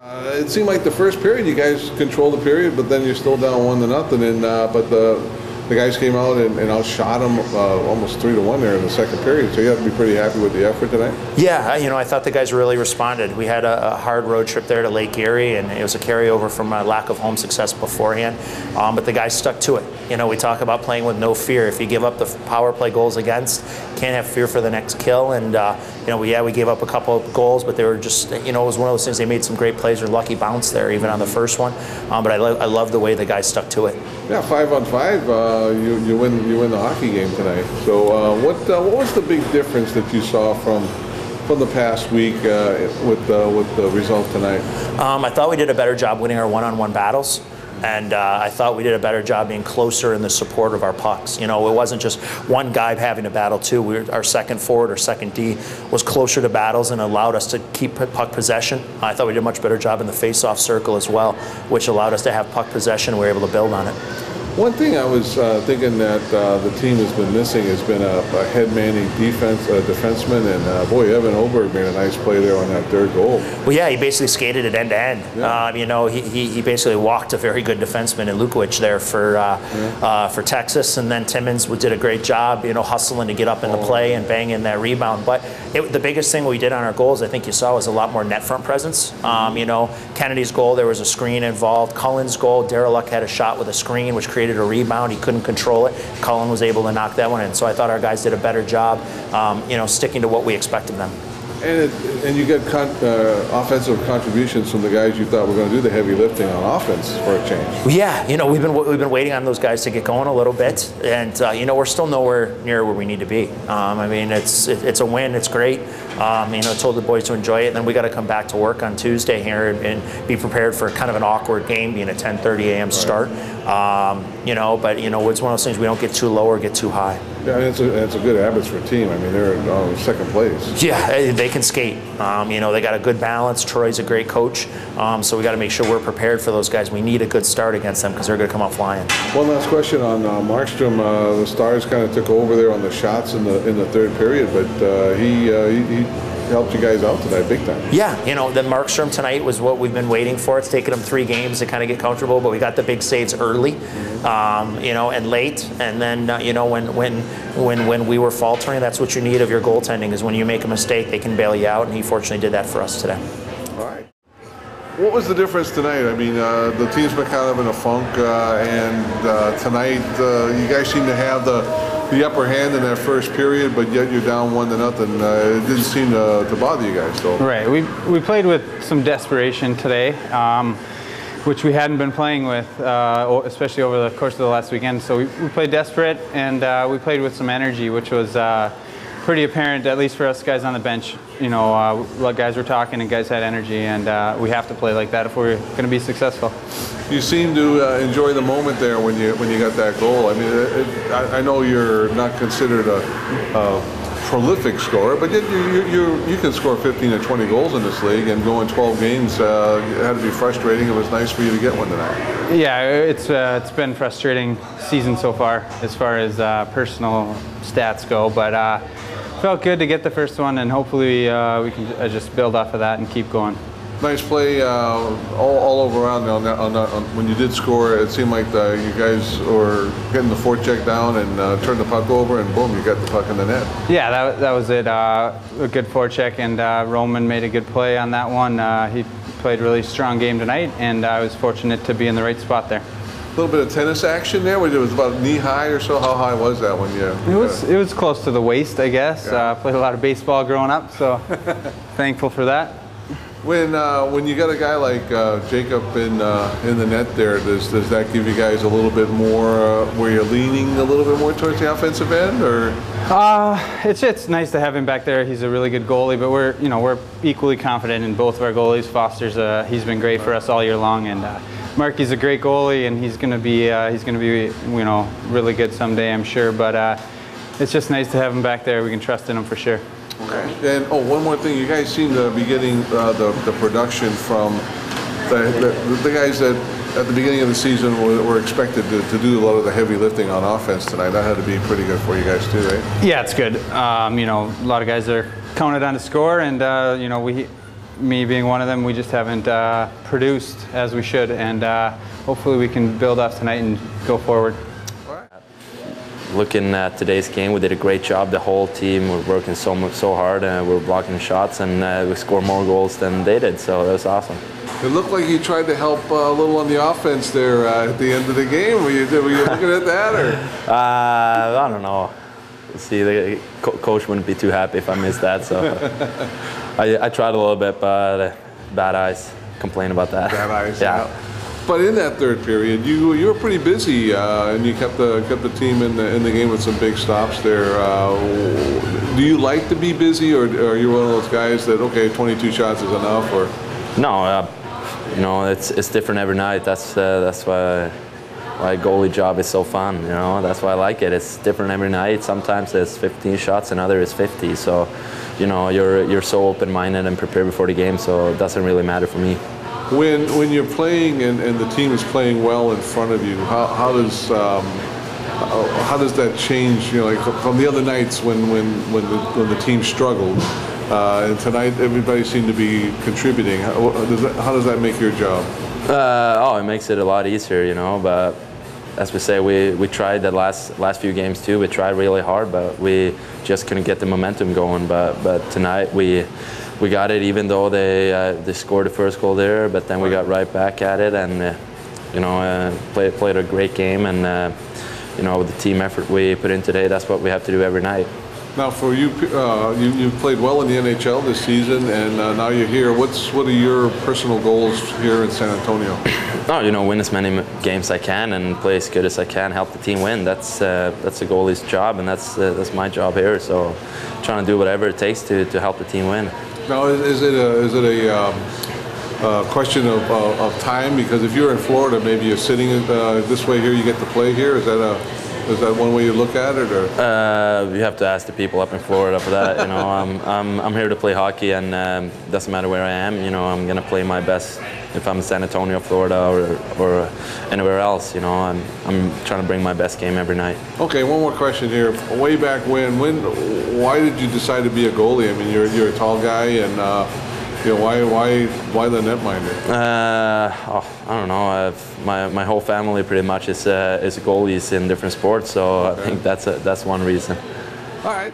It seemed like the first period you guys controlled the period, but then you're still down 1-0. And but the guys came out and outshot them almost 3-1 there in the second period. So you have to be pretty happy with the effort tonight. Yeah, I thought the guys really responded. We had a hard road trip there to Lake Erie, and it was a carryover from a lack of home success beforehand. But the guys stuck to it. We talk about playing with no fear. If you give up the power play goals against, can't have fear for the next kill. And we gave up a couple of goals, but they were just, it was one of those things. They made some great plays or lucky bounce there, even on the first one. But I love the way the guys stuck to it. Yeah, 5-on-5. You win the hockey game tonight. So what was the big difference that you saw from the past week with the result tonight? I thought we did a better job winning our one-on-one battles. And I thought we did a better job being closer in the support of our pucks. It wasn't just one guy having to battle too. Our second forward or second D was closer to battles and allowed us to keep puck possession. I thought we did a much better job in the face-off circle as well, which allowed us to have puck possession and we were able to build on it. One thing I was thinking that the team has been missing has been a head-manning defenseman, and boy, Evan Oberg made a nice play there on that third goal. Well, yeah, he basically skated it end-to-end. Yeah. He basically walked a very good defenseman in Lukowicz there for Texas, and then Timmins did a great job, hustling to get up in the play and bang in that rebound. But the biggest thing we did on our goals, I think you saw, was a lot more net front presence. Kennedy's goal, there was a screen involved. Cullen's goal, Darryl Luck had a shot with a screen, which created a rebound. He couldn't control it. Cullen was able to knock that one in. So I thought our guys did a better job, sticking to what we expect of them. And you get offensive contributions from the guys you thought were going to do the heavy lifting on offense for a change. Well, yeah, we've been waiting on those guys to get going a little bit, and we're still nowhere near where we need to be. It's a win. It's great. I told the boys to enjoy it, and then we got to come back to work on Tuesday here and be prepared for kind of an awkward game, being a 10:30 a.m. start. But it's one of those things, we don't get too low or get too high. Yeah, it's a good Abbotsford team. They're in second place. Yeah, they can skate. They got a good balance. Troy's a great coach, so we got to make sure we're prepared for those guys. We need a good start against them because they're going to come out flying. One last question on Markstrom. The Stars kind of took over there on the shots in the third period, but he helped you guys out tonight big time. Yeah, the Markstrom tonight was what we've been waiting for. It's taken him 3 games to kind of get comfortable, but we got the big saves early, and late, and then when we were faltering, that's what you need of your goaltending, is when you make a mistake, they can bail you out, and he fortunately did that for us today. All right. What was the difference tonight? The team's been kind of in a funk, and tonight you guys seem to have the upper hand in that first period, but yet you're down 1-0. It didn't seem to bother you guys, though. Right. We played with some desperation today, which we hadn't been playing with, especially over the course of the last weekend. So we played desperate, and we played with some energy, which was pretty apparent, at least for us guys on the bench. Guys were talking and guys had energy, and we have to play like that if we're going to be successful. You seem to enjoy the moment there when you got that goal. I know you're not considered a prolific scorer, but you can score 15 or 20 goals in this league, and going 12 games it had to be frustrating. It was nice for you to get one tonight. Yeah, it's been frustrating season so far as personal stats go, but felt good to get the first one, and hopefully we can just build off of that and keep going. Nice play all over around when you did score. It seemed like you guys were getting the forecheck down and turned the puck over, and boom, you got the puck in the net. Yeah, that was it. A good forecheck, and Roman made a good play on that one. He played a really strong game tonight, and I was fortunate to be in the right spot there. A little bit of tennis action there. It was about knee high or so. How high was that when you? It was close to the waist, I guess. Yeah. Played a lot of baseball growing up, so thankful for that. When you got a guy like Jacob in the net there, does that give you guys a little bit more where you're leaning a little bit more towards the offensive end, or? It's nice to have him back there. He's a really good goalie, but we're equally confident in both of our goalies. Foster's he's been great for us all year long, and Marky's a great goalie, and he's gonna be really good someday, I'm sure. But it's just nice to have him back there. We can trust in him for sure. Okay. And one more thing, you guys seem to be getting the production from the guys that at the beginning of the season were expected to do a lot of the heavy lifting on offense tonight. That had to be pretty good for you guys too, right? Yeah, it's good. A lot of guys are counted on to score, and me being one of them, we just haven't produced as we should, and hopefully we can build off tonight and go forward. Looking at today's game, we did a great job. The whole team were working so hard, and we were blocking shots, and we scored more goals than they did. So it was awesome. It looked like you tried to help a little on the offense there at the end of the game. Were you looking at that, or? I don't know. See, the coach wouldn't be too happy if I missed that. So I tried a little bit, but bad eyes. Complain about that. Bad eyes. Yeah. But in that third period, you were pretty busy, and you kept the team in the game with some big stops there. Do you like to be busy, or are you one of those guys that, okay, 22 shots is enough, or? No, you know, it's different every night. That's why goalie job is so fun. You know, that's why I like it. It's different every night. Sometimes it's 15 shots, another is 50. So, you know, you're so open-minded and prepared before the game. So it doesn't really matter for me. When you're playing and the team is playing well in front of you, how does that change? You know, like from the other nights when the team struggled, and tonight everybody seemed to be contributing. How does that make your job? It makes it a lot easier, you know. But as we say, we tried the last few games too. We tried really hard, but we just couldn't get the momentum going. But tonight we got it, even though they scored the first goal there. But then we got right back at it, and you know, played a great game. And you know, with the team effort we put in today, that's what we have to do every night. Now, for you, you've played well in the NHL this season, and now you're here. What are your personal goals here in San Antonio? Oh, you know, win as many games as I can and play as good as I can, help the team win. That's a goalie's job, and that's my job here. So, trying to do whatever it takes to help the team win. Now, is it a question of time? Because if you're in Florida, maybe you're sitting this way here, you get to play here. Is that one way you look at it, or? You have to ask the people up in Florida for that. You know, I'm here to play hockey, and doesn't matter where I am. You know, I'm gonna play my best if I'm in San Antonio, Florida, or anywhere else. You know, I'm trying to bring my best game every night. Okay, one more question here. Way back why did you decide to be a goalie? I mean, you're a tall guy, and you know, why the netminder? I don't know. My whole family pretty much is goalies in different sports, so okay. I think that's one reason. All right.